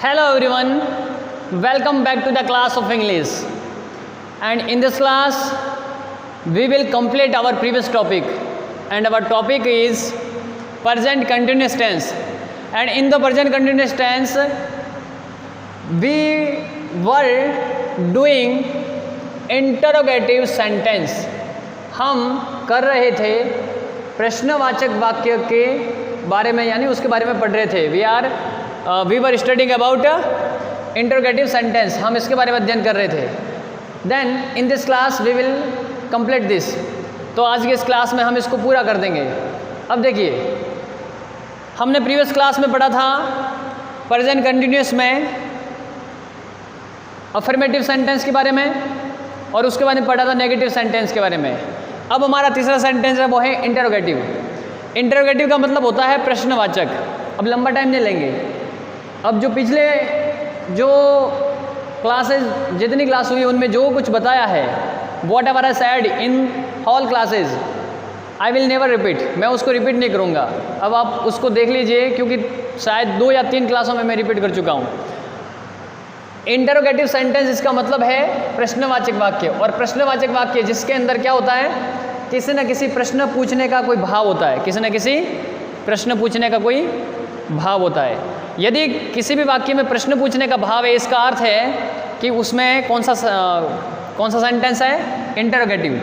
Hello everyone, welcome back to the class of English. And in this class, we will complete our previous topic. And our topic is present continuous tense. And in the present continuous tense, we were doing interrogative sentence. हम कर रहे थे प्रश्नवाचक वाक्य के बारे में, यानी उसके बारे में पढ़ रहे थे. We were studying about interrogative sentence. हम इसके बारे में अध्ययन कर रहे थे. Then in this class we will complete this. तो आज की इस क्लास में हम इसको पूरा कर देंगे. अब देखिए, हमने प्रीवियस क्लास में पढ़ा था प्रेजेंट कंटिन्यूअस में अफर्मेटिव सेंटेंस के बारे में, और उसके बाद में पढ़ा था नेगेटिव सेंटेंस के बारे में. अब हमारा तीसरा सेंटेंस है, वो है इंटरोगेटिव. इंटरोगेटिव का मतलब होता है प्रश्नवाचक. अब लंबा टाइम नहीं लेंगे. अब जो पिछले जो क्लासेस जितनी क्लास हुई उनमें जो कुछ बताया है, what ever I said in all classes, I will never repeat. मैं उसको रिपीट नहीं करूँगा. अब आप उसको देख लीजिए, क्योंकि शायद 2 या 3 क्लासों में मैं रिपीट कर चुका हूँ. इंटरोगेटिव सेंटेंस इसका मतलब है प्रश्नवाचक वाक्य. और प्रश्नवाचक वाक्य जिसके अंदर क्या होता है, किसी न किसी प्रश्न पूछने का कोई भाव होता है. किसी न किसी प्रश्न पूछने का कोई भाव होता है. यदि किसी भी वाक्य में प्रश्न पूछने का भाव है, इसका अर्थ है कि उसमें कौन सा सेंटेंस है, इंटरोगेटिव.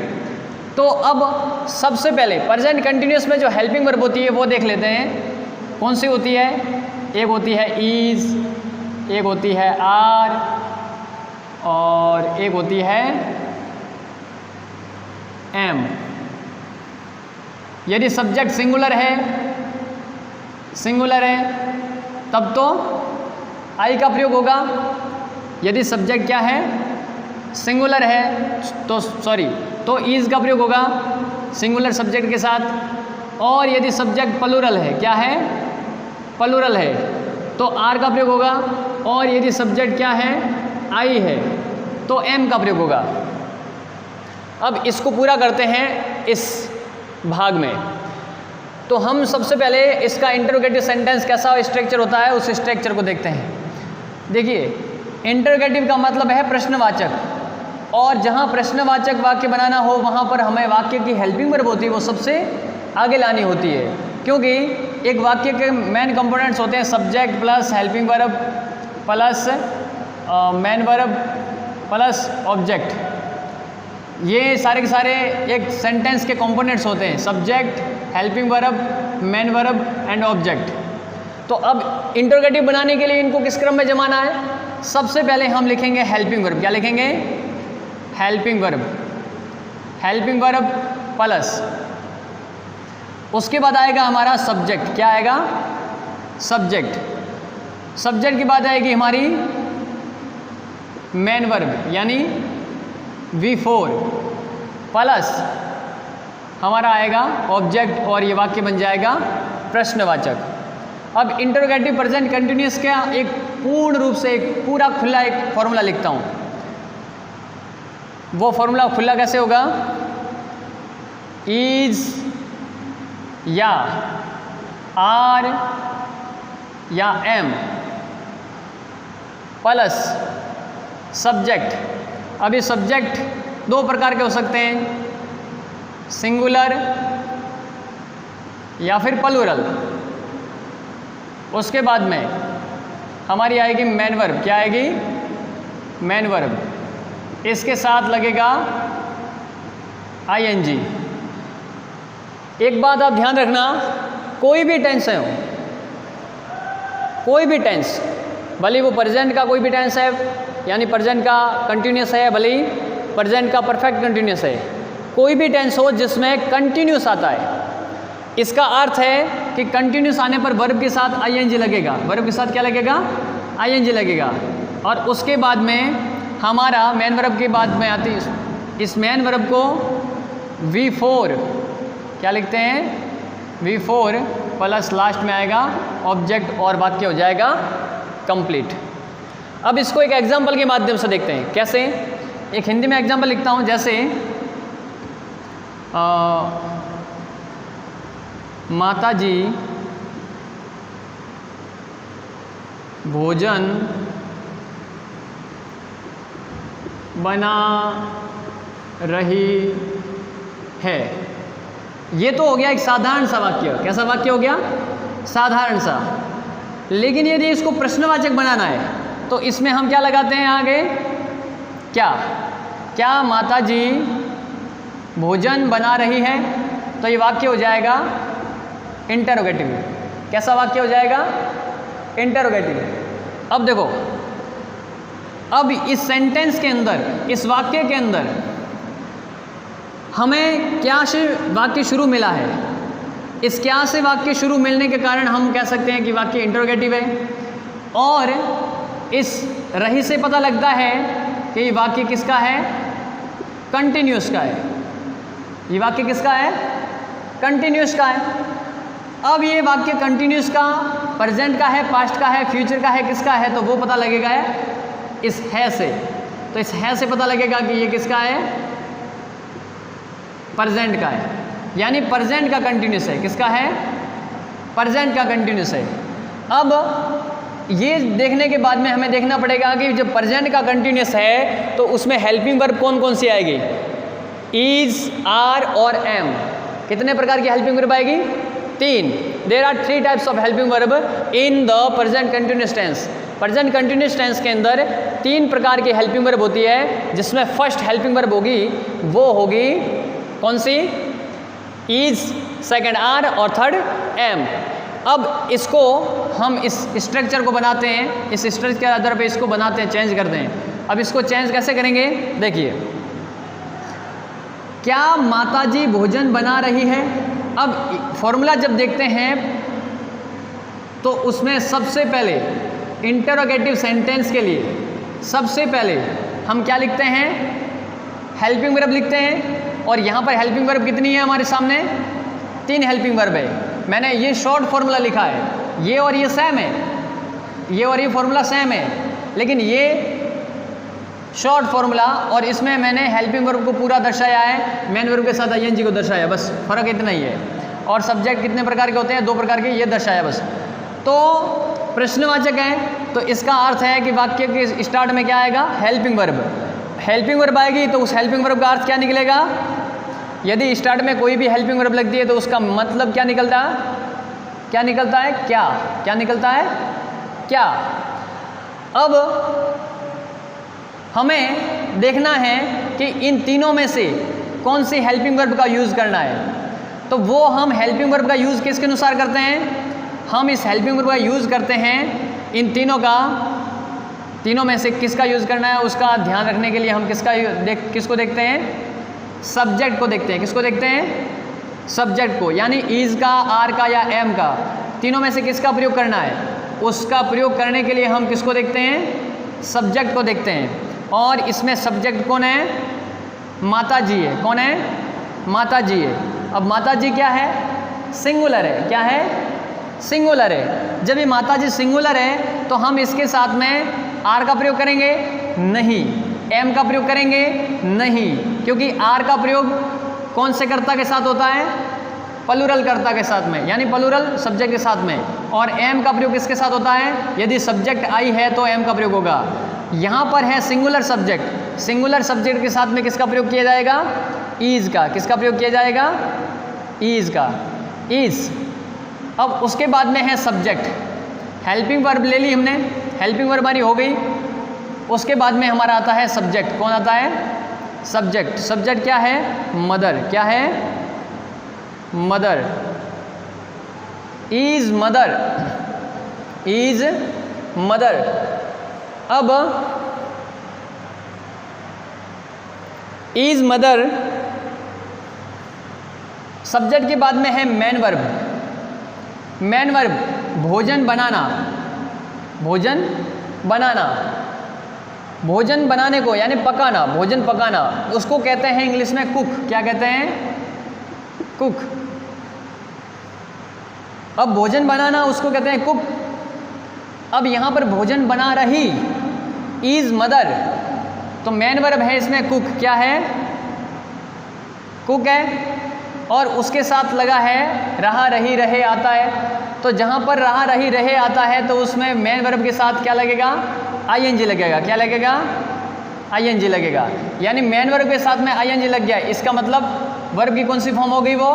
तो अब सबसे पहले प्रेजेंट कंटिन्यूअस में जो हेल्पिंग वर्ब होती है वो देख लेते हैं. कौन सी होती है? एक होती है इज, एक होती है आर, और एक होती है एम. यदि सब्जेक्ट सिंगुलर है तब तो आई का प्रयोग होगा. यदि सब्जेक्ट क्या है, सिंगुलर है, तो इज का प्रयोग होगा सिंगुलर सब्जेक्ट के साथ. और यदि सब्जेक्ट प्लूरल है, क्या है, प्लूरल है, तो आर का प्रयोग होगा. और यदि सब्जेक्ट क्या है, आई है, तो एम का प्रयोग होगा. अब इसको पूरा करते हैं इस भाग में. तो हम सबसे पहले इसका इंटरोगेटिव सेंटेंस कैसा स्ट्रक्चर होता है, उस स्ट्रक्चर को देखते हैं. देखिए, इंटरोगेटिव का मतलब है प्रश्नवाचक. और जहाँ प्रश्नवाचक वाक्य बनाना हो, वहाँ पर हमें वाक्य की हेल्पिंग वर्ब होती है वो सबसे आगे लानी होती है. क्योंकि एक वाक्य के मेन कंपोनेंट्स होते हैं subject plus helping verb plus main verb plus object. ये सारे के सारे एक सेंटेंस के कंपोनेंट्स होते हैं, subject, helping verb, main verb and object. तो अब इंटरोगेटिव बनाने के लिए इनको किस क्रम में जमाना है? सबसे पहले हम लिखेंगे हेल्पिंग वर्ब. क्या लिखेंगे? Helping verb. Helping verb plus उसके बाद आएगा हमारा सब्जेक्ट. क्या आएगा? सब्जेक्ट. सब्जेक्ट के बाद आएगी हमारी मेन वर्ब, यानी V4 प्लस हमारा आएगा ऑब्जेक्ट, और ये वाक्य बन जाएगा प्रश्नवाचक. अब इंटरोगेटिव प्रेजेंट कंटिन्यूअस का एक पूर्ण रूप से एक पूरा खुला एक फॉर्मूला लिखता हूँ. वो फॉर्मूला खुला कैसे होगा? इज या आर या एम प्लस सब्जेक्ट. अब ये सब्जेक्ट 2 प्रकार के हो सकते हैं, सिंगुलर या फिर प्लूरल. उसके बाद में हमारी आएगी मेन वर्ब. क्या आएगी? Main verb. इसके साथ लगेगा ING. एक बात आप ध्यान रखना, कोई भी टेंस है, कोई भी टेंस, भले वो प्रेजेंट का कोई भी टेंस है, यानी प्रेजेंट का कंटिन्यूअस है, भले ही प्रेजेंट का परफेक्ट कंटिन्यूअस है, कोई भी टेंस हो जिसमें कंटिन्यूअस आता है, इसका अर्थ है कि कंटिन्यूअस आने पर वर्ब के साथ ING लगेगा. वर्ब के साथ क्या लगेगा? ING लगेगा. और उसके बाद में हमारा मेन वर्ब के बाद में आती, इस मेन वर्ब को V4 क्या लिखते हैं? V4 प्लस लास्ट में आएगा ऑब्जेक्ट, और वाक्य हो जाएगा कंप्लीट. अब इसको एक एग्जाम्पल के माध्यम से देखते हैं. कैसे? एक हिंदी में एग्जाम्पल लिखता हूँ. जैसे भोजन बना रही है। ये तो हो गया एक साधारण सा वाक्य। कैसा वाक्य हो गया? साधारण सा। लेकिन यदि इसको प्रश्नवाचक बनाना है तो इसमें हम क्या लगाते हैं आगे? क्या माताजी भोजन बना रही है? तो ये वाक्य हो जाएगा इंटरोगेटिव। कैसा वाक्य हो जाएगा? इंटरोगेटिव। अब देखो, अब इस सेंटेंस के अंदर, इस वाक्य के अंदर हमें क्या से वाक्य शुरू मिला है। इस क्या से वाक्य शुरू मिलने के कारण हम कह सकते हैं कि वाक्य इंटरोगेटिव है। और इस रही से पता लगता है कि ये वाक्य किसका है? कंटिन्यूस का है। ये वाक्य किसका है? कंटिन्यूस का है। अब ये वाक्य कंटिन्यूस का, प्रेजेंट का है, पास्ट का है, फ्यूचर का है, किसका है? तो वो पता लगेगा इस है से। तो इस है से पता लगेगा कि ये किसका है? प्रेजेंट का है। यानी प्रेजेंट का कंटिन्यूस है। किसका है? प्रेजेंट का कंटिन्यूस है। अब ये देखने के बाद में हमें देखना पड़ेगा कि जब प्रेजेंट का कंटिन्यूस है तो उसमें हेल्पिंग वर्ब कौन कौन सी आएगी? इज, आर और एम। कितने प्रकार की हेल्पिंग वर्ब आएगी? 3। There are 3 types of helping verb in the present continuous tense. Present continuous tense के अंदर 3 प्रकार की हेल्पिंग वर्ब होती है, जिसमें फर्स्ट हेल्पिंग वर्ब होगी वो होगी कौन सी? इज, सेकंड आर और थर्ड एम। अब इसको हम इस स्ट्रक्चर को बनाते हैं, इस स्ट्रक्चर के आधार पे इसको बनाते हैं, चेंज करते हैं। अब इसको चेंज कैसे करेंगे? देखिए, क्या माताजी भोजन बना रही है? अब फॉर्मूला जब देखते हैं तो उसमें सबसे पहले इंटरोगेटिव सेंटेंस के लिए सबसे पहले हम क्या लिखते हैं? हेल्पिंग वर्ब लिखते हैं। और यहाँ पर हेल्पिंग वर्ब कितनी है हमारे सामने? 3 हेल्पिंग वर्ब है। मैंने ये शॉर्ट फॉर्मूला लिखा है, ये और ये सेम है, ये और ये फॉर्मूला सेम है, लेकिन ये शॉर्ट फॉर्मूला और इसमें मैंने हेल्पिंग वर्ब को पूरा दर्शाया है, मेन वर्ब के साथ आईएनजी को दर्शाया, बस फ़र्क इतना ही है। और सब्जेक्ट कितने प्रकार के होते हैं? 2 प्रकार के, ये दर्शाया बस। तो प्रश्नवाचक है तो इसका अर्थ है कि वाक्य के स्टार्ट में क्या आएगा? Helping verb. हेल्पिंग वर्ब आएगी तो उस हेल्पिंग वर्ब का अर्थ क्या निकलेगा? यदि स्टार्ट में कोई भी हेल्पिंग वर्ब लगती है तो उसका मतलब क्या निकलता है? क्या निकलता है? क्या निकलता है? क्या। अब हमें देखना है कि इन तीनों में से कौन सी हेल्पिंग वर्ब का यूज़ करना है। तो वो हम हेल्पिंग वर्ब का यूज़ किसके अनुसार करते हैं? हम इस हेल्पिंग वर्ब का यूज़ करते हैं इन तीनों में से किसका यूज़ करना है उसका ध्यान रखने के लिए हम किसको देखते हैं? सब्जेक्ट को देखते हैं। किसको देखते हैं? सब्जेक्ट को। यानी इज का, आर का या एम का, तीनों में से किसका प्रयोग करना है उसका प्रयोग करने के लिए हम किसको देखते हैं? सब्जेक्ट को देखते हैं। और इसमें सब्जेक्ट कौन है? माता जी है। कौन है? माता जी है। अब माता जी क्या है? सिंगुलर है। क्या है? सिंगुलर है। जब ये माता जी सिंगुलर है तो हम इसके साथ में आर का प्रयोग करेंगे? नहीं। एम का प्रयोग करेंगे? नहीं, क्योंकि आर का प्रयोग कौन से कर्ता के साथ होता है? प्लूरल कर्ता के साथ में, यानी प्लूरल सब्जेक्ट के साथ में। और एम का प्रयोग किसके साथ होता है? यदि सब्जेक्ट आई है तो एम का प्रयोग होगा। यहाँ पर है सिंगुलर सब्जेक्ट, सिंगुलर सब्जेक्ट के साथ में किसका प्रयोग किया जाएगा? इज का। किसका प्रयोग किया जाएगा? इज का। इज। अब उसके बाद में है सब्जेक्ट। हेल्पिंग वर्ब ले ली हमने, हेल्पिंग वर्ब हमारी हो गई। उसके बाद में हमारा आता है सब्जेक्ट। कौन आता है? सब्जेक्ट। सब्जेक्ट क्या है? मदर। क्या है? Mother. Is mother. Is mother. अब इज मदर सब्जेक्ट के बाद में है मेन वर्ब। मेन वर्ब भोजन बनाना। भोजन बनाना। भोजन बनाने को यानी पकाना, भोजन पकाना, उसको कहते हैं इंग्लिश में कुक। क्या कहते हैं? कुक। अब भोजन बनाना उसको कहते हैं कुक। अब यहाँ पर भोजन बना रही इज मदर, तो मेन वर्ब है इसमें कुक। क्या है? कुक है। और उसके साथ लगा है रहा, रही, रहे आता है, तो जहाँ पर रहा, रही, रहे आता है तो उसमें मेन वर्ब के साथ क्या लगेगा? आईएनजी लगेगा। क्या लगेगा? आईएनजी लगेगा। यानी मेन वर्ब के साथ में आईएनजी लग गया, इसका मतलब वर्ब की कौन सी फॉर्म हो गई? वो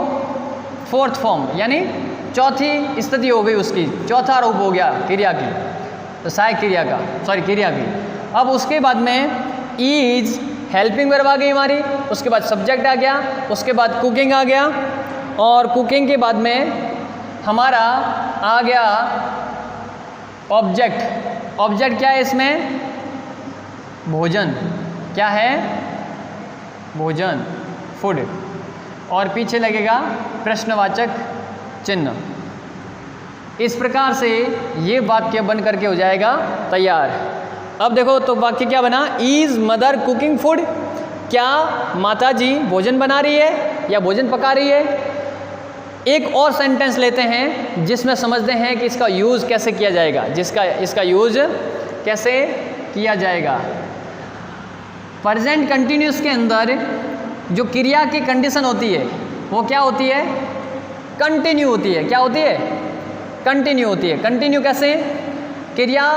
फोर्थ फॉर्म, यानी चौथी स्थिति हो गई उसकी, चौथा रूप हो गया क्रिया की, तो सहायक क्रिया का, सॉरी क्रिया की। अब उसके बाद में इज हेल्पिंग वर्ब आ गई हमारी, उसके बाद सब्जेक्ट आ गया, उसके बाद कुकिंग आ गया, और कुकिंग के बाद में हमारा आ गया ऑब्जेक्ट। ऑब्जेक्ट क्या है इसमें? भोजन। क्या है? भोजन, फूड। और पीछे लगेगा प्रश्नवाचक चिन्ह। इस प्रकार से ये वाक्य बन करके हो जाएगा तैयार। अब देखो तो वाक्य क्या बना? Is mother cooking food? क्या माता जी भोजन बना रही है या भोजन पका रही है? एक और सेंटेंस लेते हैं जिसमें समझते हैं कि इसका यूज़ कैसे किया जाएगा, इसका यूज़ कैसे किया जाएगा। प्रेजेंट कंटिन्यूस के अंदर जो क्रिया की कंडीशन होती है वो क्या होती है? कंटिन्यू होती है। क्या होती है? कंटिन्यू होती है। कंटिन्यू कैसे? क्रिया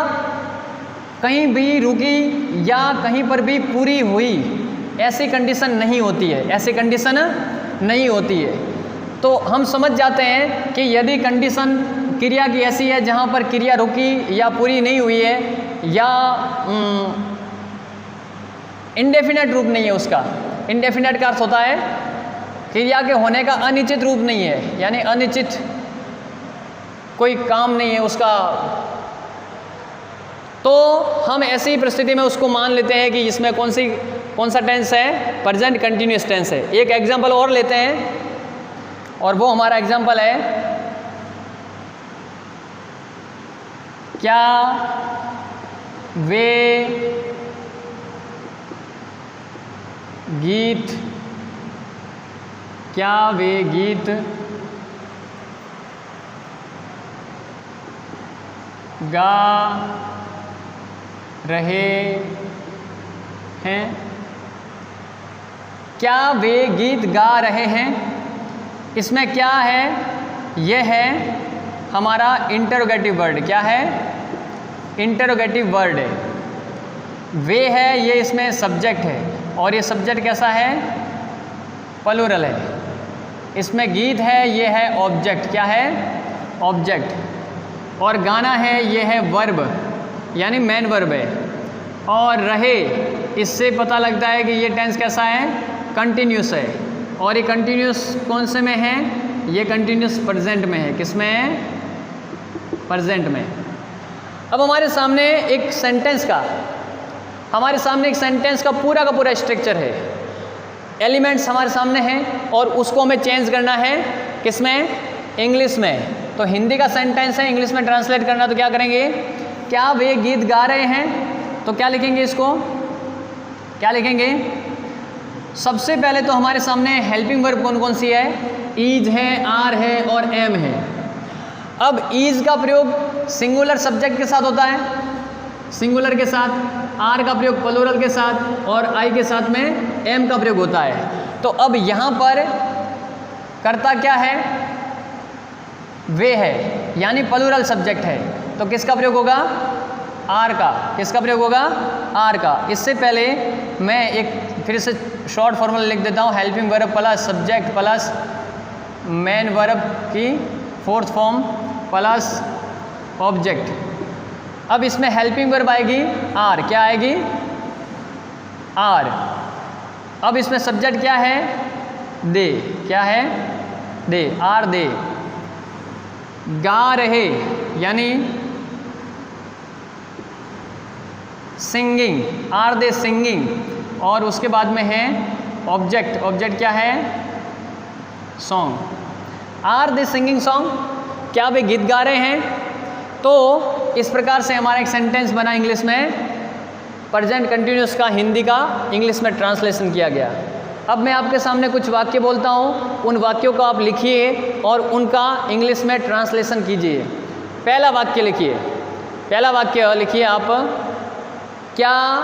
कहीं भी रुकी या कहीं पर भी पूरी हुई, ऐसी कंडीशन नहीं होती है, ऐसी कंडीशन नहीं होती है। तो हम समझ जाते हैं कि यदि कंडीशन क्रिया की ऐसी है जहाँ पर क्रिया रुकी या पूरी नहीं हुई है, या इंडेफिनेट रूप नहीं है उसका। इंडेफिनेट का अर्थ होता है क्रिया के होने का अनिश्चित रूप नहीं है, यानी अनिश्चित कोई काम नहीं है उसका, तो हम ऐसी परिस्थिति में उसको मान लेते हैं कि इसमें कौन सा टेंस है? प्रेजेंट कंटिन्यूअस टेंस है। एक एग्जांपल और लेते हैं, और वो हमारा एग्जांपल है, क्या वे गीत गा रहे हैं? क्या वे गीत गा रहे हैं? इसमें क्या है? यह है हमारा इंटरोगेटिव वर्ड। क्या है? इंटरोगेटिव वर्ड है। वे है, ये इसमें सब्जेक्ट है, और ये सब्जेक्ट कैसा है? प्लूरल है। इसमें गीत है, ये है ऑब्जेक्ट। क्या है? ऑब्जेक्ट। और गाना है, ये है वर्ब, यानी मेन वर्ब है। और रहे, इससे पता लगता है कि ये टेंस कैसा है? कंटिन्यूस है। और ये कंटिन्यूस कौन से में है? ये कंटिन्यूस प्रेजेंट में है। किस में है? प्रेजेंट में। अब हमारे सामने एक सेंटेंस का पूरा स्ट्रक्चर है, एलिमेंट्स हमारे सामने हैं, और उसको हमें चेंज करना है। किसमें? इंग्लिश में। तो हिंदी का सेंटेंस है, इंग्लिश में ट्रांसलेट करना, तो क्या करेंगे? क्या वे गीत गा रहे हैं? तो क्या लिखेंगे इसको? क्या लिखेंगे? सबसे पहले तो हमारे सामने हेल्पिंग वर्ब कौन कौन सी है? इज है, आर है और एम है। अब इज का प्रयोग सिंगुलर सब्जेक्ट के साथ होता है, सिंगुलर के साथ, आर का प्रयोग प्लूरल के साथ, और आई के साथ में एम का प्रयोग होता है। तो अब यहाँ पर कर्ता क्या है? वे है, यानी प्लूरल सब्जेक्ट है, तो किसका प्रयोग होगा? आर का। किसका प्रयोग होगा? आर का। इससे पहले मैं एक फिर से शॉर्ट फॉर्मूला लिख देता हूँ, helping verb plus subject plus main verb की फोर्थ फॉर्म प्लस ऑब्जेक्ट। अब इसमें हेल्पिंग वर्ब आएगी आर। क्या आएगी? आर। अब इसमें सब्जेक्ट क्या है? दे। क्या है? दे, आर दे। गा रहे यानी सिंगिंग, आर दे सिंगिंग। और उसके बाद में है ऑब्जेक्ट। ऑब्जेक्ट क्या है? Song. Are they singing song, क्या वे गीत गा रहे हैं? तो इस प्रकार से हमारा एक सेंटेंस बना इंग्लिश में, प्रेजेंट कंटिन्यूअस का हिंदी का इंग्लिश में ट्रांसलेशन किया गया। अब मैं आपके सामने कुछ वाक्य बोलता हूँ, उन वाक्यों को आप लिखिए और उनका इंग्लिश में ट्रांसलेशन कीजिए। पहला वाक्य लिखिए, पहला वाक्य लिखिए आप, क्या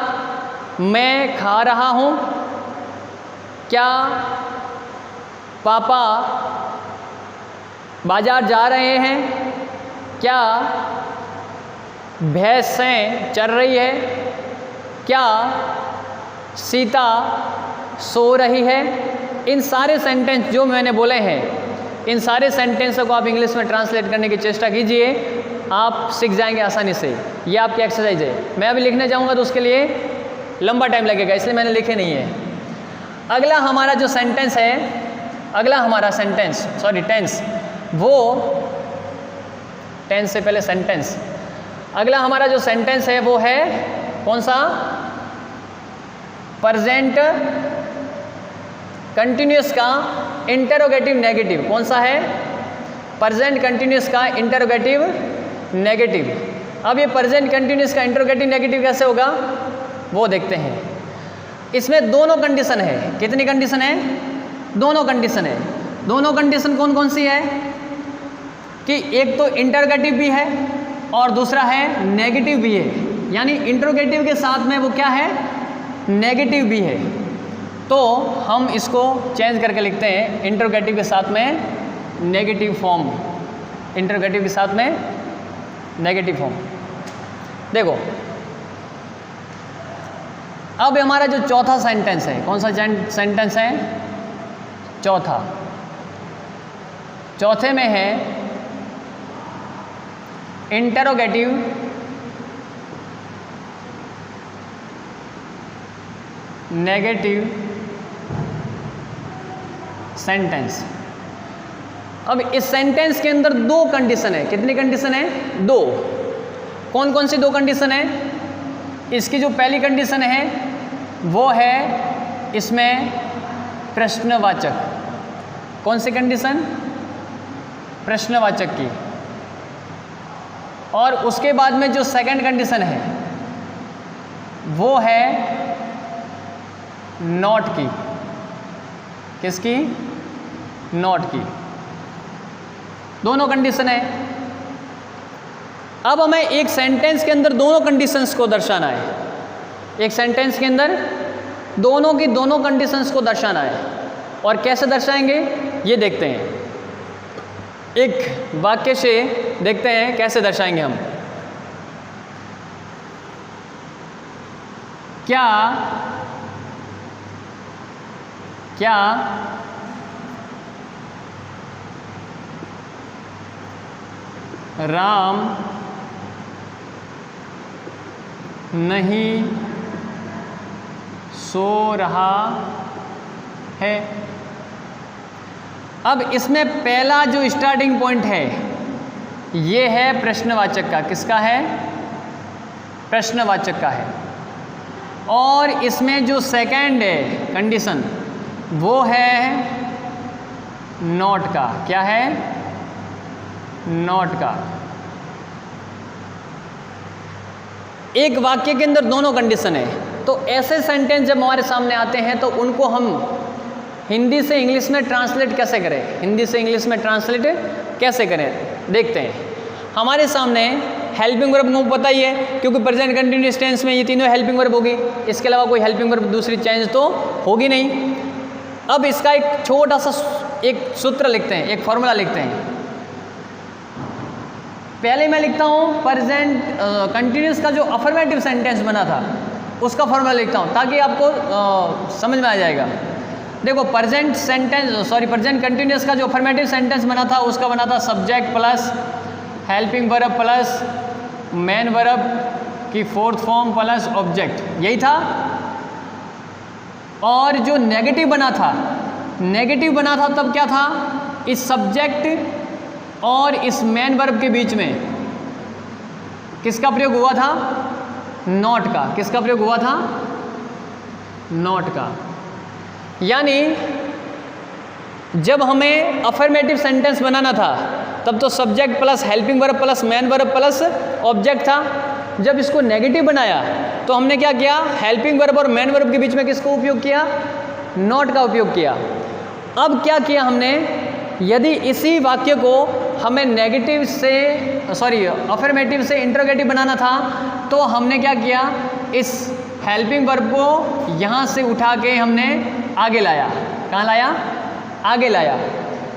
मैं खा रहा हूँ? क्या पापा बाजार जा रहे हैं? क्या भैंसें चर रही है, क्या सीता सो रही है। इन सारे सेंटेंस जो मैंने बोले हैं, इन सारे सेंटेंसों को आप इंग्लिश में ट्रांसलेट करने की चेष्टा कीजिए, आप सीख जाएंगे आसानी से। ये आपकी एक्सरसाइज है। मैं अभी लिखने जाऊंगा तो उसके लिए लंबा टाइम लगेगा, इसलिए मैंने लिखे नहीं है। अगला हमारा जो सेंटेंस है, अगला हमारा सेंटेंस टेंस, वो टेंस से पहले सेंटेंस, अगला हमारा जो सेंटेंस है वो है कौन सा? प्रेजेंट कंटिन्यूअस का इंटरोगेटिव नेगेटिव। कौन सा है? प्रेजेंट कंटिन्यूअस का इंटरोगेटिव नेगेटिव। अब ये प्रेजेंट कंटिन्यूअस का इंटरोगेटिव नेगेटिव कैसे होगा वो देखते हैं। इसमें दोनों कंडीशन है। कितनी कंडीशन है? दोनों कंडीशन है। दोनों कंडीशन कौन कौन सी है? कि एक तो इंटरोगेटिव भी है और दूसरा है नेगेटिव भी है। यानी इंटरोगेटिव के साथ में वो क्या है? नेगेटिव भी है। तो हम इसको चेंज करके लिखते हैं इंटरोगेटिव के साथ में नेगेटिव फॉर्म, इंटरोगेटिव के साथ में नेगेटिव फॉर्म। देखो अब हमारा जो चौथा सेंटेंस है, कौन सा सेंटेंस है? चौथा। चौथे में है इंटरोगेटिव नेगेटिव सेंटेंस। अब इस सेंटेंस के अंदर दो कंडीशन है। कितनी कंडीशन है? दो। कौन कौन सी दो कंडीशन है? इसकी जो पहली कंडीशन है वो है इसमें प्रश्नवाचक। कौन सी कंडीशन? प्रश्नवाचक की। और उसके बाद में जो सेकंड कंडीशन है वो है नॉट की। किसकी? नॉट की। दोनों कंडीशन है। अब हमें एक सेंटेंस के अंदर दोनों कंडीशंस को दर्शाना है। एक सेंटेंस के अंदर दोनों की दोनों कंडीशंस को दर्शाना है। और कैसे दर्शाएंगे ये देखते हैं। एक वाक्य से देखते हैं कैसे दर्शाएंगे हम। क्या राम नहीं सो रहा है? अब इसमें पहला जो स्टार्टिंग पॉइंट है ये है प्रश्नवाचक का। किसका है? प्रश्नवाचक का है। और इसमें जो सेकंड है कंडीशन वो है नॉट का। क्या है? नॉट का। एक वाक्य के अंदर दोनों कंडीशन है। तो ऐसे सेंटेंस जब हमारे सामने आते हैं तो उनको हम हिंदी से इंग्लिश में ट्रांसलेट कैसे करें? हिंदी से इंग्लिश में ट्रांसलेट कैसे करें देखते हैं। हमारे सामने हेल्पिंग वर्ब को पता ही है क्योंकि प्रेजेंट कंटिन्यूअस टेंस में ये तीनों हेल्पिंग वर्ब होगी। इसके अलावा कोई हेल्पिंग वर्ब दूसरी चेंज तो होगी नहीं। अब इसका एक छोटा सा एक सूत्र लिखते हैं, एक फॉर्मूला लिखते हैं। पहले मैं लिखता हूँ प्रेजेंट कंटिन्यूअस का जो अफर्मेटिव सेंटेंस बना था उसका फॉर्मूला लिखता हूँ ताकि आपको समझ में आ जाएगा। देखो प्रेजेंट कंटिन्यूअस का जो अफर्मेटिव सेंटेंस बना था उसका बना था subject plus helping verb plus main verb की फोर्थ फॉर्म प्लस ऑब्जेक्ट, यही था। और जो नेगेटिव बना था तब क्या था? इस सब्जेक्ट और इस मेन वर्ब के बीच में किसका प्रयोग हुआ था? नॉट का। किसका प्रयोग हुआ था? नॉट का। यानी जब हमें अफर्मेटिव सेंटेंस बनाना था तब तो subject plus helping verb plus main verb plus object था। जब इसको नेगेटिव बनाया तो हमने क्या किया? हेल्पिंग वर्ब और मेन वर्ब के बीच में किसको उपयोग किया? नॉट का उपयोग किया। अब क्या किया हमने? यदि इसी वाक्य को हमें अफर्मेटिव से इंटरोगेटिव बनाना था तो हमने क्या किया? इस हेल्पिंग वर्ब को यहाँ से उठा के हमने आगे लाया। कहाँ लाया? आगे लाया।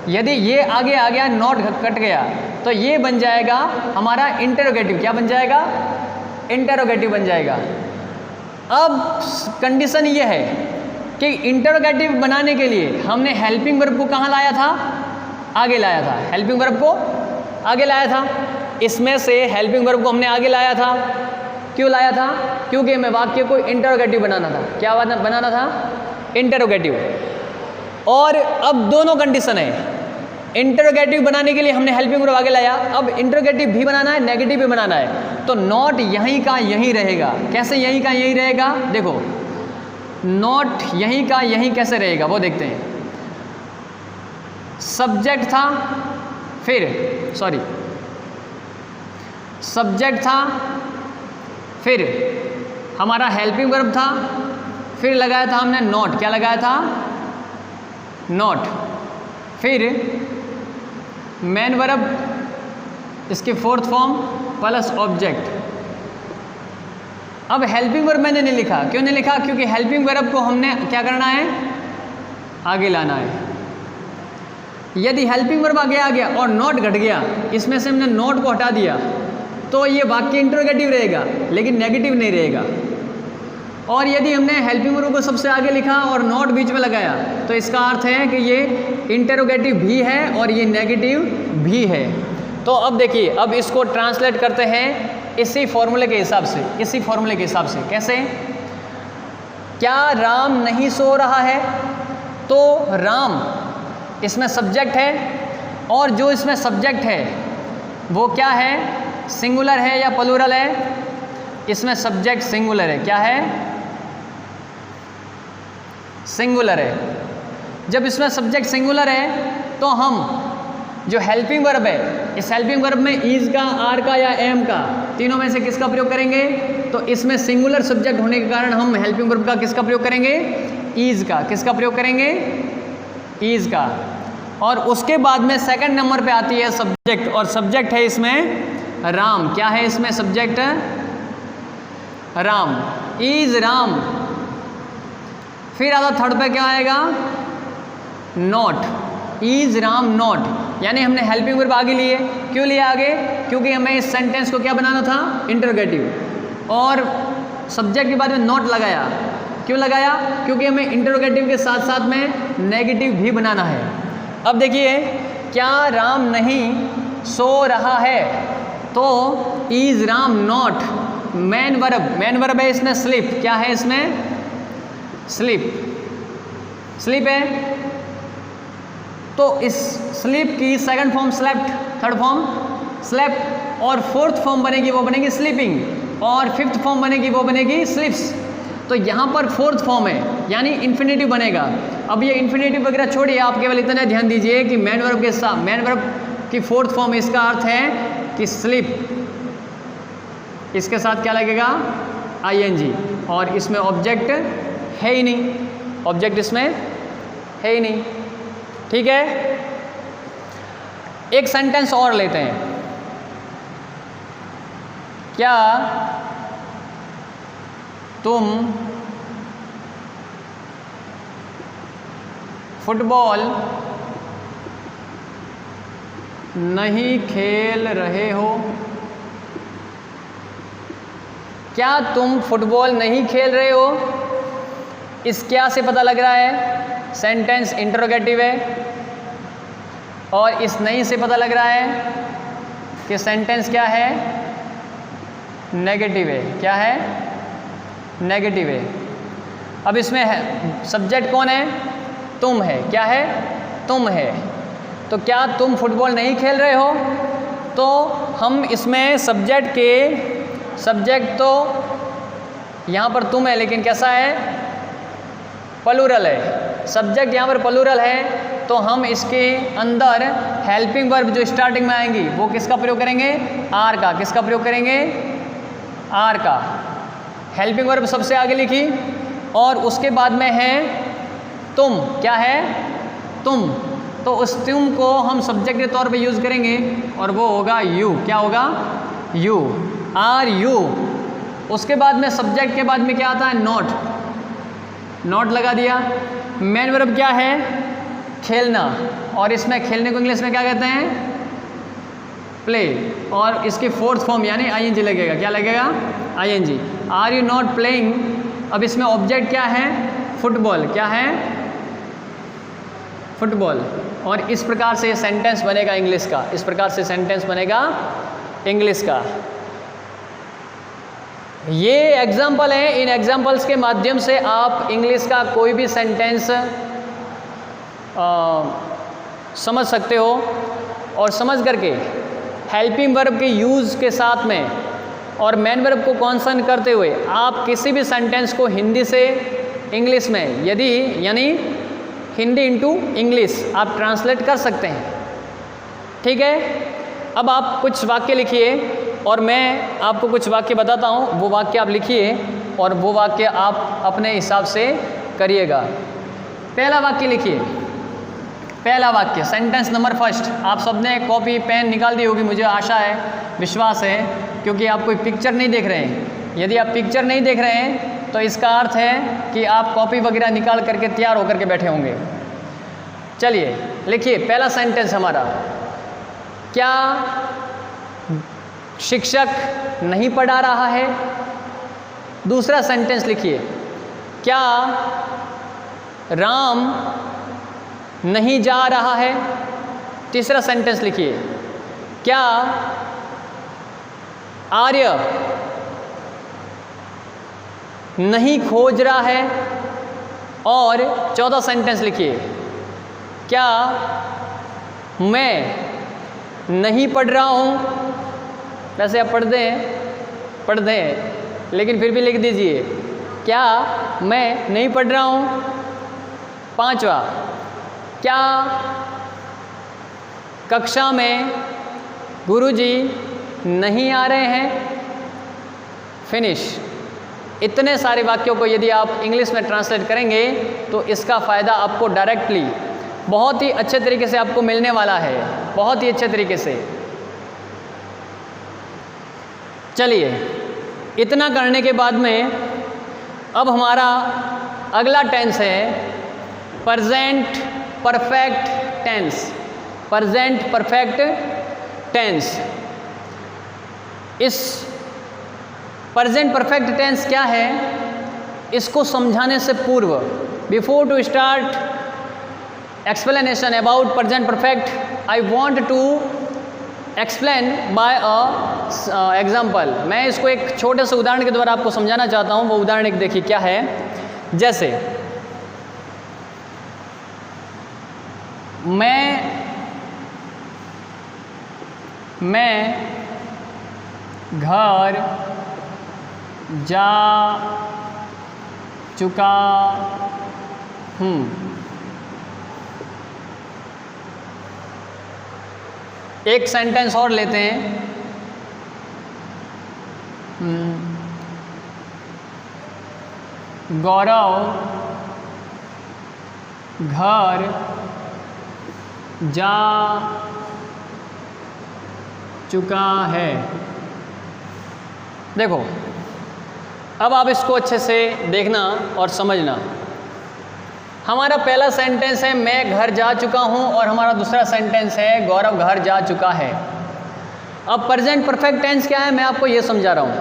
यदि ये आगे आ गया, नॉट कट गया, तो ये बन जाएगा हमारा इंटरोगेटिव। क्या बन जाएगा? इंटरोगेटिव बन जाएगा। अब कंडीशन ये है कि इंटरोगेटिव बनाने के लिए हमने हेल्पिंग वर्ब को कहाँ लाया था? आगे लाया था। हेल्पिंग वर्ब को आगे लाया था। इसमें से हेल्पिंग वर्ब को हमने आगे लाया था। क्यों लाया था? क्योंकि हमें वाक्य को इंटरोगेटिव बनाना था। क्या बनाना था? इंटरोगेटिव। और अब दोनों कंडीशन है। इंटरोगेटिव बनाने के लिए हमने हेल्पिंग वर्ब आगे लाया, अब इंटरोगेटिव भी बनाना है, नेगेटिव भी बनाना है। तो नॉट यहीं का यहीं रहेगा। कैसे यहीं का यहीं रहेगा? देखो, नॉट यहीं का यहीं कैसे रहेगा वो देखते हैं। सब्जेक्ट था, फिर सब्जेक्ट था, फिर हमारा हेल्पिंग वर्ब था, फिर लगाया था हमने नॉट। क्या लगाया था? नॉट। फिर मेन वर्ब, इसकी फोर्थ फॉर्म प्लस ऑब्जेक्ट। अब हेल्पिंग वर्ब मैंने नहीं लिखा। क्यों नहीं लिखा? क्योंकि हेल्पिंग वर्ब को हमने क्या करना है? आगे लाना है। यदि हेल्पिंग वर्ब आगे आ गया और नॉट घट गया, इसमें से हमने नॉट को हटा दिया, तो ये वाक्य इंटरोगेटिव रहेगा लेकिन नेगेटिव नहीं रहेगा। और यदि हमने हेल्पिंग वर्ब को सबसे आगे लिखा और नॉट बीच में लगाया, तो इसका अर्थ है कि ये इंटरोगेटिव भी है और ये नेगेटिव भी है। तो अब देखिए, अब इसको ट्रांसलेट करते हैं इसी फॉर्मूले के हिसाब से। इसी फॉर्मूले के हिसाब से कैसे? क्या राम नहीं सो रहा है? तो राम इसमें सब्जेक्ट है, और जो इसमें सब्जेक्ट है वो क्या है? सिंगुलर है या प्लूरल है? इसमें सब्जेक्ट सिंगुलर है। क्या है? सिंगुलर है। जब इसमें सब्जेक्ट सिंगुलर है तो हम जो हेल्पिंग वर्ब है, इस हेल्पिंग वर्ब में इज का, आर का या एम का, तीनों में से किसका प्रयोग करेंगे? तो इसमें सिंगुलर सब्जेक्ट होने के कारण हम हेल्पिंग वर्ब का किसका प्रयोग करेंगे? इज का। किसका प्रयोग करेंगे? इज का। और उसके बाद में सेकंड नंबर पे आती है सब्जेक्ट, और सब्जेक्ट है इसमें राम। क्या है इसमें सब्जेक्ट? राम। इज राम। फिर आता थर्ड पे क्या आएगा? नॉट। Is Ram not. यानी हमने हेल्पिंग वर्ब आगे लिए। क्यों लिए आगे? क्योंकि हमें इस सेंटेंस को क्या बनाना था? इंटरोगेटिव। और सब्जेक्ट के बाद में नॉट लगाया। क्यों लगाया? क्योंकि हमें इंटरोगेटिव के साथ साथ में नेगेटिव भी बनाना है। अब देखिए, क्या राम नहीं सो रहा है? तो is Ram not main verb. Main verb है इसमें स्लीप। क्या है इसमें? स्लीप। स्लीप है। तो इस स्लीप की second form slept, third form slept, और फोर्थ फॉर्म बनेगी वो बनेगी स्लीपिंग, और फिफ्थ फॉर्म बनेगी वो बनेगी स्लीप्स। तो यहाँ पर फोर्थ फॉर्म है, यानी इन्फिनेटिव बनेगा। अब ये इन्फिनेटिव वगैरह छोड़िए, आप केवल इतना ध्यान दीजिए कि मेन वर्ब के साथ, मेन वर्ब की फोर्थ फॉर्म, इसका अर्थ है कि स्लीप, इसके साथ क्या लगेगा? ing। और इसमें ऑब्जेक्ट है ही नहीं, ऑब्जेक्ट इसमें है ही नहीं। ठीक है, एक सेंटेंस और लेते हैं। क्या तुम फुटबॉल नहीं खेल रहे हो? क्या तुम फुटबॉल नहीं खेल रहे हो? इस क्या से पता लग रहा है? सेंटेंस इंटरोगेटिव है। और इस नहीं से पता लग रहा है कि सेंटेंस क्या है? नेगेटिव है। क्या है? नेगेटिव है। अब इसमें है सब्जेक्ट कौन है? तुम है। क्या है? तुम है। तो क्या तुम फुटबॉल नहीं खेल रहे हो? तो हम इसमें सब्जेक्ट तो यहाँ पर तुम है, लेकिन कैसा है? प्लूरल है। सब्जेक्ट यहाँ पर प्लूरल है, तो हम इसके अंदर हेल्पिंग वर्ब जो स्टार्टिंग में आएंगी वो किसका प्रयोग करेंगे? आर का। किसका प्रयोग करेंगे? आर का। हेल्पिंग वर्ब सबसे आगे लिखी, और उसके बाद में है तुम। क्या है? तुम। तो उस तुम को हम सब्जेक्ट के तौर पे यूज़ करेंगे, और वो होगा यू। क्या होगा? यू। Are you. उसके बाद में सब्जेक्ट के बाद में क्या आता है? नॉट। नॉट लगा दिया। मेन वर्ब क्या है? खेलना। और इसमें खेलने को इंग्लिश में क्या कहते हैं? प्ले, और इसकी फोर्थ फॉर्म यानी आईएनजी लगेगा। क्या लगेगा? ING. Are you not playing, अब इसमें ऑब्जेक्ट क्या है? फुटबॉल। क्या है? फुटबॉल। और इस प्रकार से सेंटेंस बनेगा इंग्लिश का, इस प्रकार से सेंटेंस बनेगा इंग्लिश का। ये एग्जाम्पल है, इन एग्जाम्पल्स के माध्यम से आप इंग्लिश का कोई भी सेंटेंस समझ सकते हो, और समझ करके हेल्पिंग वर्ब के यूज़ के साथ में और मेन वर्ब को कॉन्सर्न करते हुए आप किसी भी सेंटेंस को हिंदी से इंग्लिश में, यदि यानी हिंदी इनटू इंग्लिश आप ट्रांसलेट कर सकते हैं। ठीक है, अब आप कुछ वाक्य लिखिए और मैं आपको कुछ वाक्य बताता हूँ, वो वाक्य आप लिखिए और वो वाक्य आप अपने हिसाब से करिएगा। पहला वाक्य लिखिए, पहला वाक्य, सेंटेंस नंबर फर्स्ट। आप सबने कॉपी पेन निकाल दी होगी, मुझे आशा है, विश्वास है, क्योंकि आप कोई पिक्चर नहीं देख रहे हैं। यदि आप पिक्चर नहीं देख रहे हैं तो इसका अर्थ है कि आप कॉपी वगैरह निकाल करके तैयार होकर के बैठे होंगे। चलिए लिखिए, पहला सेंटेंस हमारा, क्या शिक्षक नहीं पढ़ा रहा है? दूसरा सेंटेंस लिखिए, क्या राम नहीं जा रहा है? तीसरा सेंटेंस लिखिए, क्या आर्य नहीं खोज रहा है? और चौथा सेंटेंस लिखिए, क्या मैं नहीं पढ़ रहा हूँ? वैसे आप पढ़ते हैं लेकिन फिर भी लिख दीजिए, क्या मैं नहीं पढ़ रहा हूँ? पांचवा, क्या कक्षा में गुरुजी नहीं आ रहे हैं? फिनिश। इतने सारे वाक्यों को यदि आप इंग्लिश में ट्रांसलेट करेंगे तो इसका फ़ायदा आपको डायरेक्टली बहुत ही अच्छे तरीके से आपको मिलने वाला है, बहुत ही अच्छे तरीके से। चलिए, इतना करने के बाद में अब हमारा अगला टेंस है present perfect tense. Present perfect tense. इस प्रेजेंट परफेक्ट टेंस क्या है, इसको समझाने से पूर्व, before to start explanation about present perfect, I want to explain by a example. मैं इसको एक छोटे से उदाहरण के द्वारा आपको समझाना चाहता हूँ। वो उदाहरण एक देखिए क्या है, जैसे मैं घर जा चुका हूँ। एक सेंटेंस और लेते हैं, गौरव घर जा चुका है। देखो, अब आप इसको अच्छे से देखना और समझना। हमारा पहला सेंटेंस है मैं घर जा चुका हूँ, और हमारा दूसरा सेंटेंस है गौरव घर जा चुका है। अब प्रेजेंट परफेक्ट टेंस क्या है, मैं आपको ये समझा रहा हूँ।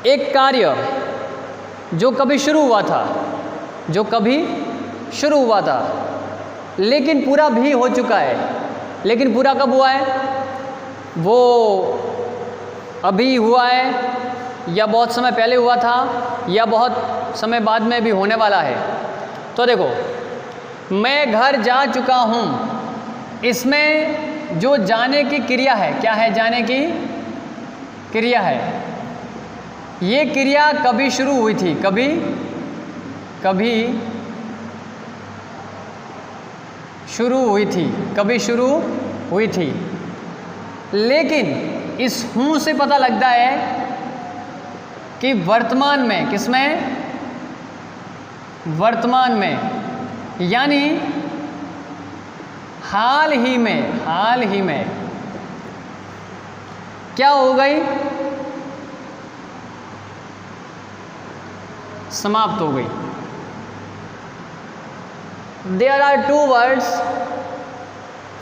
एक कार्य जो कभी शुरू हुआ था, लेकिन पूरा भी हो चुका है। लेकिन पूरा कब हुआ है? वो अभी हुआ है, या बहुत समय पहले हुआ था, या बहुत समय बाद में भी होने वाला है। तो देखो, मैं घर जा चुका हूँ, इसमें जो जाने की क्रिया है, क्या है? जाने की क्रिया है। ये क्रिया कभी शुरू हुई थी, कभी शुरू हुई थी। लेकिन इस हूँ से पता लगता है कि वर्तमान में, किसमें? वर्तमान में, यानी हाल ही में क्या हो गई? समाप्त हो गई। There are two words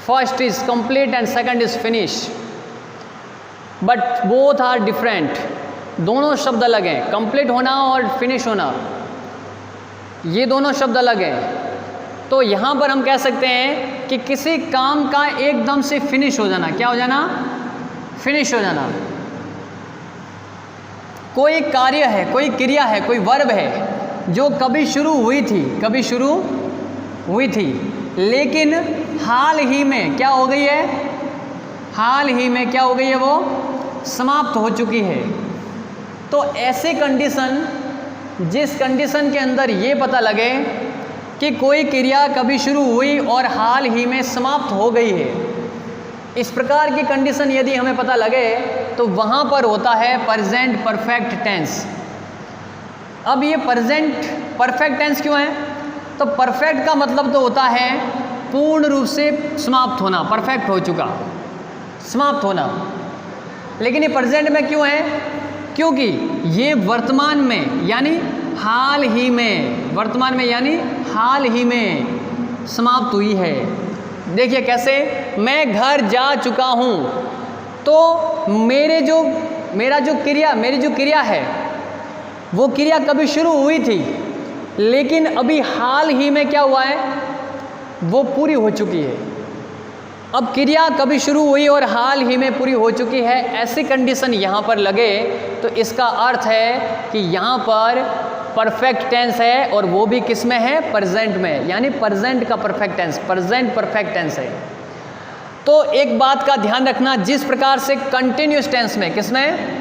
first is complete and second is finish, but both are different. दोनों शब्द अलग हैं, कंप्लीट होना और फिनिश होना, ये दोनों शब्द अलग हैं। तो यहाँ पर हम कह सकते हैं कि किसी काम का एकदम से फिनिश हो जाना, क्या हो जाना? फिनिश हो जाना। कोई कार्य है, कोई क्रिया है, कोई वर्ब है जो कभी शुरू हुई थी, कभी शुरू हुई थी, लेकिन हाल ही में क्या हो गई है? हाल ही में क्या हो गई है? वो समाप्त हो चुकी है। तो ऐसी कंडीशन, जिस कंडीशन के अंदर ये पता लगे कि कोई क्रिया कभी शुरू हुई और हाल ही में समाप्त हो गई है, इस प्रकार की कंडीशन यदि हमें पता लगे तो वहाँ पर होता है प्रेजेंट परफेक्ट टेंस। अब ये प्रेजेंट परफेक्ट टेंस क्यों है? तो परफेक्ट का मतलब तो होता है पूर्ण रूप से समाप्त होना, परफेक्ट हो चुका, समाप्त होना। लेकिन ये प्रेजेंट में क्यों है? क्योंकि ये वर्तमान में यानी हाल ही में, वर्तमान में यानी हाल ही में समाप्त हुई है। देखिए कैसे, मैं घर जा चुका हूँ, तो मेरी जो क्रिया है वो क्रिया कभी शुरू हुई थी, लेकिन अभी हाल ही में क्या हुआ है? वो पूरी हो चुकी है। अब क्रिया कभी शुरू हुई और हाल ही में पूरी हो चुकी है, ऐसी कंडीशन यहाँ पर लगे तो इसका अर्थ है कि यहाँ पर परफेक्ट टेंस है, और वो भी किस में है? प्रेजेंट में, यानी प्रेजेंट का perfect tense, present perfect tense है। तो एक बात का ध्यान रखना, जिस प्रकार से कंटिन्यूस टेंस में, किसमें?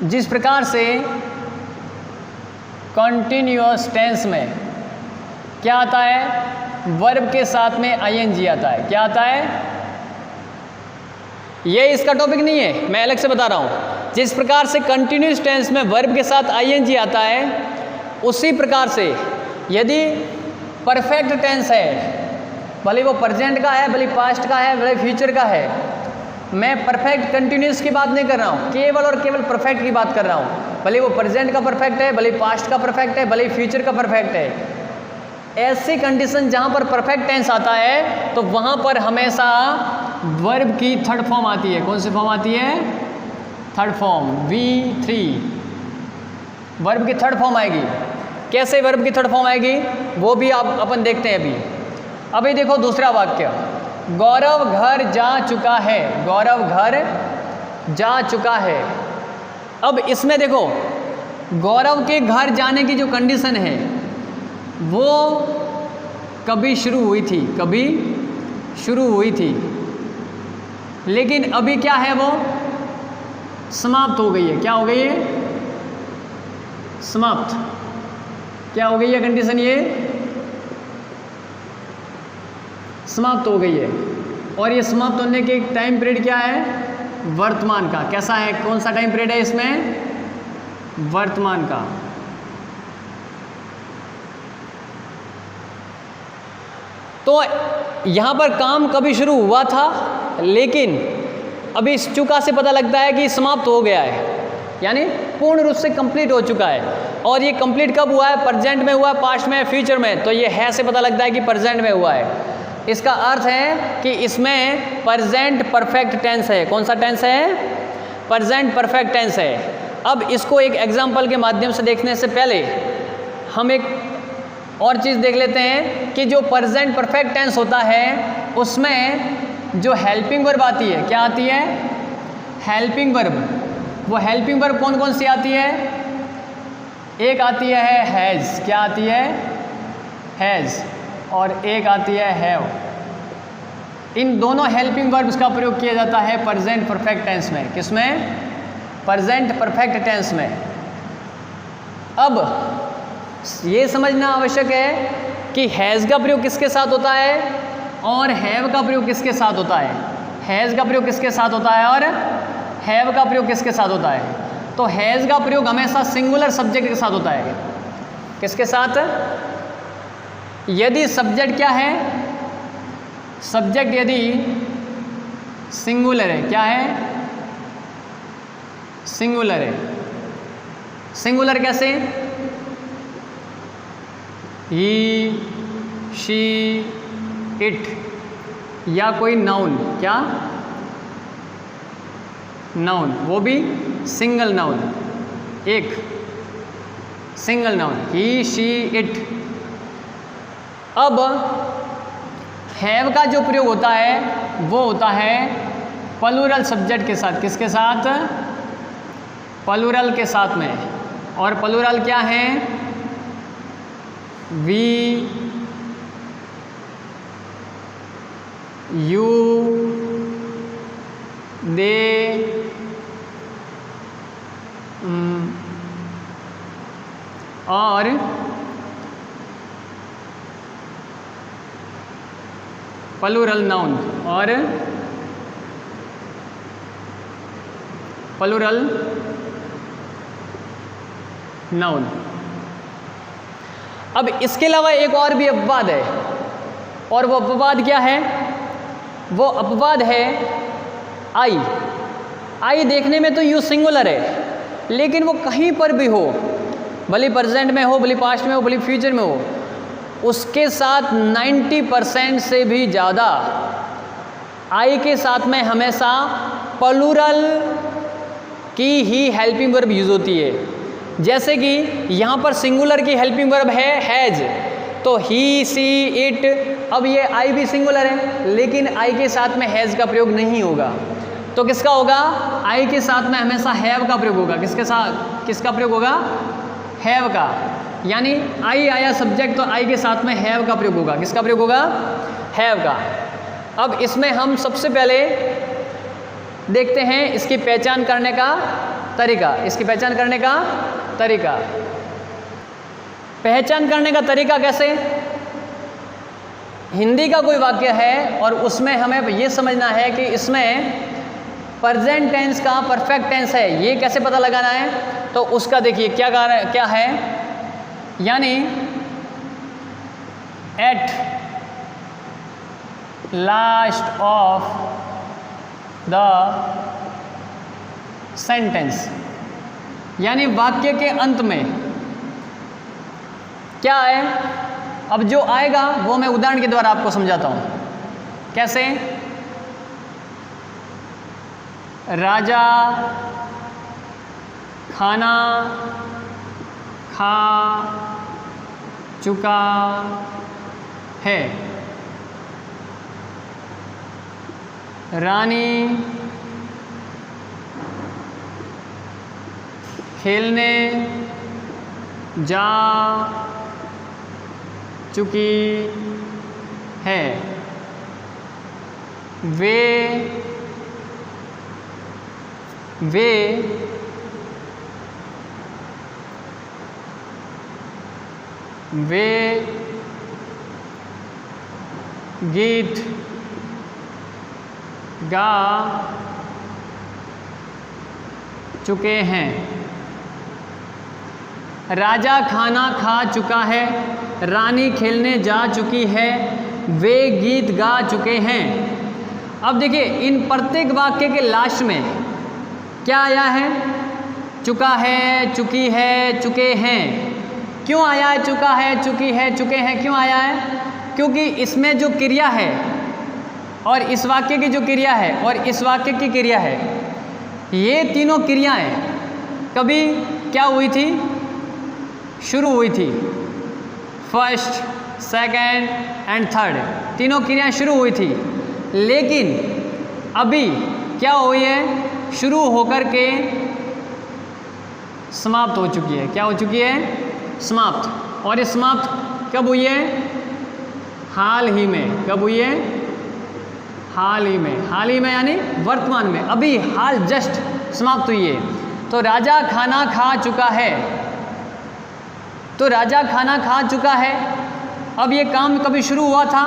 जिस प्रकार से कंटिन्यूअस टेंस में क्या आता है? वर्ब के साथ में आईएनजी आता है। क्या आता है? ये इसका टॉपिक नहीं है, मैं अलग से बता रहा हूँ। जिस प्रकार से कंटिन्यूअस टेंस में वर्ब के साथ आईएनजी आता है, उसी प्रकार से यदि परफेक्ट टेंस है, भले वो प्रेजेंट का है, भले पास्ट का है, भले फ्यूचर का है, मैं परफेक्ट कंटिन्यूअस की बात नहीं कर रहा हूँ, केवल और केवल परफेक्ट की बात कर रहा हूँ। भले वो प्रेजेंट का परफेक्ट है, भले पास्ट का परफेक्ट है, भले फ्यूचर का परफेक्ट है, ऐसी कंडीशन जहाँ पर परफेक्ट टेंस आता है तो वहाँ पर हमेशा वर्ब की थर्ड फॉर्म आती है। कौन सी फॉर्म आती है? Third form, V3। वर्ब की थर्ड फॉर्म आएगी। कैसे वर्ब की थर्ड फॉर्म आएगी वो भी अपन देखते हैं अभी देखो दूसरा वाक्य, गौरव घर जा चुका है। गौरव घर जा चुका है। अब इसमें देखो, गौरव के घर जाने की जो कंडीशन है वो कभी शुरू हुई थी, कभी शुरू हुई थी, लेकिन अभी क्या है? वो समाप्त हो गई है। क्या हो गई है? समाप्त। क्या हो गई है कंडीशन? ये समाप्त हो गई है। और ये समाप्त होने के टाइम पीरियड क्या है? वर्तमान का। कैसा है? कौन सा टाइम पीरियड है इसमें? वर्तमान का। तो यहाँ पर काम कभी शुरू हुआ था, लेकिन अभी इस चुका से पता लगता है कि समाप्त हो गया है, यानी पूर्ण रूप से कंप्लीट हो चुका है। और ये कंप्लीट कब हुआ है? प्रेजेंट में हुआ है, पास्ट में, फ्यूचर में। तो ये है से पता लगता है कि प्रेजेंट में हुआ है। इसका अर्थ है कि इसमें प्रेजेंट परफेक्ट टेंस है। कौन सा टेंस है? प्रेजेंट परफेक्ट टेंस है। अब इसको एक एग्जाम्पल के माध्यम से देखने से पहले हम एक और चीज़ देख लेते हैं कि जो प्रेजेंट परफेक्ट टेंस होता है उसमें जो हेल्पिंग वर्ब आती है, क्या आती है? Helping verb. वो हेल्पिंग वर्ब कौन कौन सी आती है? एक आती है हैज़। क्या आती है? हैज़। और एक आती है हैव। इन दोनों हेल्पिंग वर्ब्स का प्रयोग किया जाता है प्रेजेंट परफेक्ट टेंस में। किसमें? प्रेजेंट परफेक्ट टेंस में। अब ये समझना आवश्यक है कि हैज़ का प्रयोग किसके साथ होता है और हैव का प्रयोग किसके साथ होता है। हैज़ का प्रयोग किसके साथ होता है और हैव का प्रयोग किसके साथ होता है। तो हैज़ का प्रयोग हमेशा सिंगुलर सब्जेक्ट के साथ होता है। किसके साथ? यदि सब्जेक्ट क्या है? सब्जेक्ट यदि सिंगुलर है। क्या है? सिंगुलर है। सिंगुलर कैसे? ही, शी, इट। या कोई नाउन, क्या नाउन, वो भी सिंगल नाउन, एक single noun, he she it. अब हैव का जो प्रयोग होता है वो होता है प्लूरल सब्जेक्ट के साथ। किसके साथ? प्लूरल के साथ में। और प्लूरल क्या है? वी, यू, दे, और प्लूरल नाउन, और प्लूरल नाउन। अब इसके अलावा एक और भी अपवाद है, और वो अपवाद क्या है? वो अपवाद है आई। आई देखने में तो यू सिंगुलर है, लेकिन वो कहीं पर भी हो, भले प्रेजेंट में हो, भले पास्ट में हो, भले फ्यूचर में हो, उसके साथ 90% से भी ज़्यादा आई के साथ में हमेशा प्लूरल की ही हेल्पिंग वर्ब यूज होती है। जैसे कि यहाँ पर सिंगुलर की हेल्पिंग वर्ब है हैज, तो ही, सी, इट। अब ये आई भी सिंगुलर है, लेकिन आई के साथ में हैज का प्रयोग नहीं होगा, तो किसका होगा? आई के साथ में हमेशा हैव का प्रयोग होगा। किसके साथ, किसका प्रयोग होगा? हैव का। यानी आई आया सब्जेक्ट, तो आई के साथ में हैव का प्रयोग होगा। किसका प्रयोग होगा? हैव का। अब इसमें हम सबसे पहले देखते हैं इसकी पहचान करने का तरीका। इसकी पहचान करने का तरीका, पहचान करने का तरीका कैसे? हिंदी का कोई वाक्य है और उसमें हमें ये समझना है कि इसमें प्रेजेंट टेंस का परफेक्ट टेंस है, ये कैसे पता लगाना है? तो उसका देखिए क्या है, यानी at last of the sentence, यानी वाक्य के अंत में क्या है? अब जो आएगा वो मैं उदाहरण के द्वारा आपको समझाता हूं। कैसे? राजा खाना खा चुका है, रानी खेलने जा चुकी है, वे गीत गा चुके हैं। राजा खाना खा चुका है, रानी खेलने जा चुकी है, वे गीत गा चुके हैं। अब देखिए इन प्रत्येक वाक्य के लास्ट में क्या आया है? चुका है, चुकी है, चुके हैं। क्यों आया है चुका है, चुकी है, चुके हैं? क्यों आया है? क्योंकि इसमें जो क्रिया है और इस वाक्य की जो क्रिया है और इस वाक्य की क्रिया है, ये तीनों क्रियाएं कभी क्या हुई थी? शुरू हुई थी। फर्स्ट, सेकंड एंड थर्ड तीनों क्रियाएं शुरू हुई थी, लेकिन अभी क्या हुई है? शुरू होकर के समाप्त हो चुकी है। क्या हो चुकी है? समाप्त। और ये समाप्त कब हुई है? हाल ही में। कब हुई है? हाल ही में। हाल ही में यानी वर्तमान में, अभी हाल जस्ट समाप्त हुई है। तो राजा खाना खा चुका है, तो राजा खाना खा चुका है। अब ये काम कभी शुरू हुआ था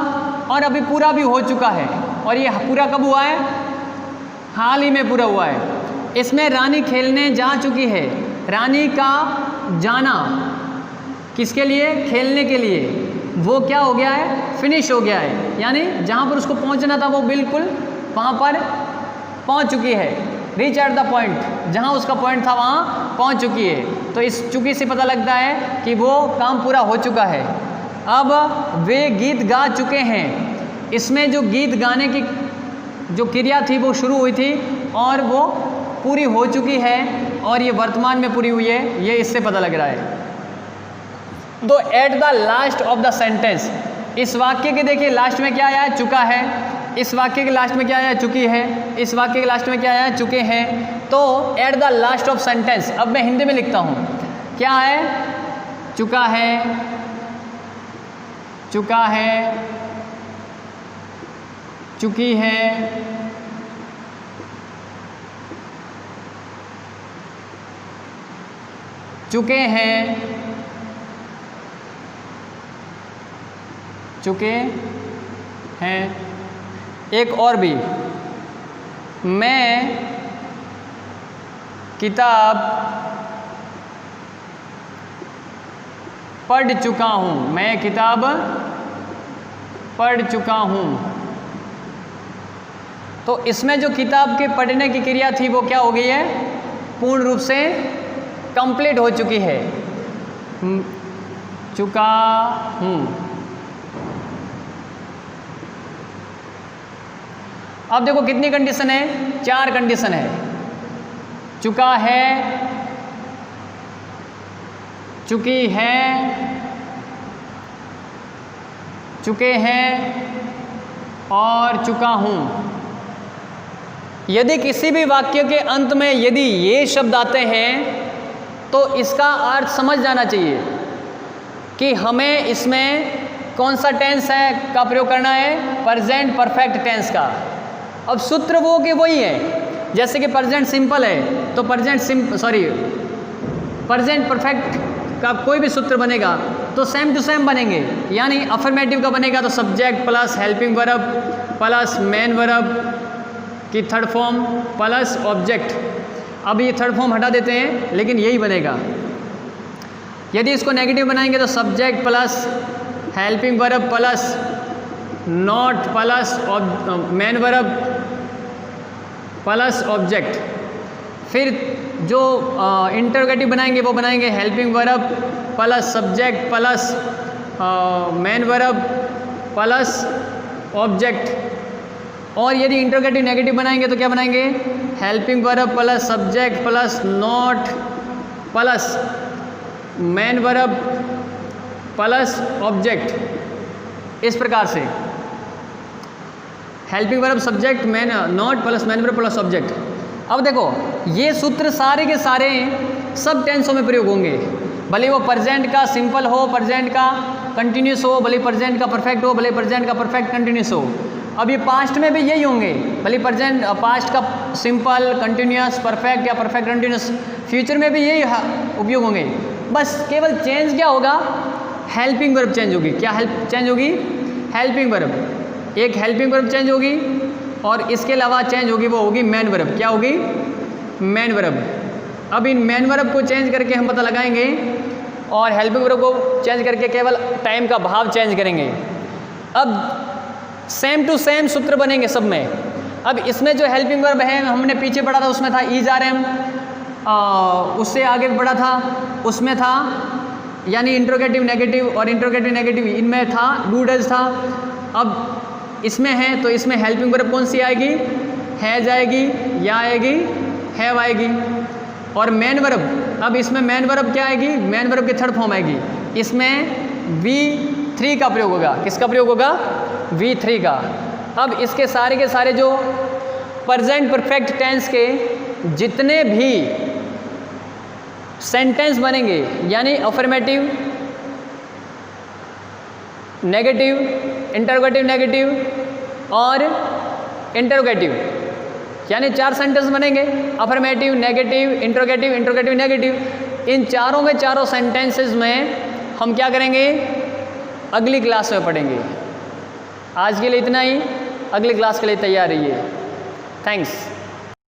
और अभी पूरा भी हो चुका है, और ये पूरा कब हुआ है? हाल ही में पूरा हुआ है। इसमें रानी खेलने जा चुकी है, रानी का जाना किसके लिए? खेलने के लिए। वो क्या हो गया है? फिनिश हो गया है, यानी जहाँ पर उसको पहुँचना था वो बिल्कुल वहाँ पर पहुँच चुकी है। रीच एट द पॉइंट, जहाँ उसका पॉइंट था वहाँ पहुँच चुकी है। तो इस चुकी से पता लगता है कि वो काम पूरा हो चुका है। अब वे गीत गा चुके हैं, इसमें जो गीत गाने की जो क्रिया थी वो शुरू हुई थी और वो पूरी हो चुकी है और ये वर्तमान में पूरी हुई है, ये इससे पता लग रहा है। तो at the last of the sentence, इस वाक्य के देखिए लास्ट में क्या आया है, चुका है। इस वाक्य के लास्ट में क्या आया है, चुकी है। इस वाक्य के लास्ट में क्या आया है, चुके हैं। तो at the last of sentence, अब मैं हिंदी में लिखता हूँ, क्या है, चुका है, चुका है, चुकी है, चुके हैं, चुके हैं। एक और भी, मैं किताब पढ़ चुका हूँ, मैं किताब पढ़ चुका हूँ। तो इसमें जो किताब के पढ़ने की क्रिया थी वो क्या हो गई है, पूर्ण रूप से कंप्लीट हो चुकी है। चुका हूँ। अब देखो कितनी कंडीशन है, 4 कंडीशन है। चुका है, चुकी है, चुके हैं और चुका हूँ। यदि किसी भी वाक्य के अंत में यदि ये शब्द आते हैं तो इसका अर्थ समझ जाना चाहिए कि हमें इसमें कौन सा टेंस है का प्रयोग करना है, प्रेजेंट परफेक्ट टेंस का। अब सूत्र वो के वही है, जैसे कि प्रेजेंट सिंपल है तो प्रेजेंट परफेक्ट का कोई भी सूत्र बनेगा तो सेम टू सेम बनेंगे। यानी अफर्मेटिव का बनेगा तो subject plus helping verb plus main verb की थर्ड फॉर्म प्लस ऑब्जेक्ट। अब ये थर्ड फॉर्म हटा देते हैं, लेकिन यही बनेगा। यदि इसको नेगेटिव बनाएंगे तो subject plus helping verb plus not plus main verb plus object. फिर जो इंटरोगेटिव बनाएंगे वो बनाएंगे helping verb plus subject plus main verb plus object. और यदि इंटरोगेटिव नेगेटिव बनाएंगे तो क्या बनाएंगे, helping verb plus subject plus not plus main verb plus object. इस प्रकार से helping verb subject main not plus main verb plus object. अब देखो ये सूत्र सारे के सारे सब टेंसों में प्रयोग होंगे, भले वो प्रेजेंट का सिंपल हो, प्रेजेंट का कंटिन्यूस हो, भले प्रेजेंट का परफेक्ट हो, भले प्रेजेंट का परफेक्ट कंटिन्यूस हो। अब ये पास्ट में भी यही होंगे, भले प्रेजेंट पास्ट का सिंपल कंटिन्यूस परफेक्ट या परफेक्ट कंटिन्यूस, फ्यूचर में भी यही उपयोग होंगे। बस केवल चेंज क्या होगा, हेल्पिंग वर्ब चेंज होगी। क्या चेंज होगी, हेल्पिंग वर्ब। एक हेल्पिंग वर्ब चेंज होगी और इसके अलावा चेंज होगी वो होगी मेन वर्ब। क्या होगी, मेन वर्ब। अब इन मेन वर्ब को चेंज करके हम पता लगाएंगे और हेल्पिंग वर्ब को चेंज करके केवल टाइम का भाव चेंज करेंगे। अब सेम टू सेम सूत्र बनेंगे सब में। अब इसमें जो हेल्पिंग वर्ब है हमने पीछे पढ़ा था, उसमें था ईज आर एम, उससे आगे पढ़ा था उसमें था यानी इंट्रोगेटिव नेगेटिव और इंट्रोगेटिव नेगेटिव इनमें था डू डज था। अब इसमें है तो इसमें हेल्पिंग वर्ब कौन सी आएगी, हैज आएगी या आएगी हैव आएगी। और मेन वर्ब, अब इसमें मेन वर्ब क्या आएगी, मेन वर्ब की थर्ड फॉर्म आएगी। इसमें V3 का प्रयोग होगा। किसका प्रयोग होगा, V3 का। अब इसके सारे जो प्रेजेंट परफेक्ट टेंस के जितने भी सेंटेंस बनेंगे यानी अफर्मेटिव, नेगेटिव, इंटरोगेटिव नेगेटिव और इंटरोगेटिव, यानी 4 सेंटेंस बनेंगे, affirmative, negative, interrogative, interrogative negative. इन चारों में चारों सेंटेंसेस में हम क्या करेंगे, अगली क्लास में पढ़ेंगे। आज के लिए इतना ही, अगली क्लास के लिए तैयार रहिए। थैंक्स।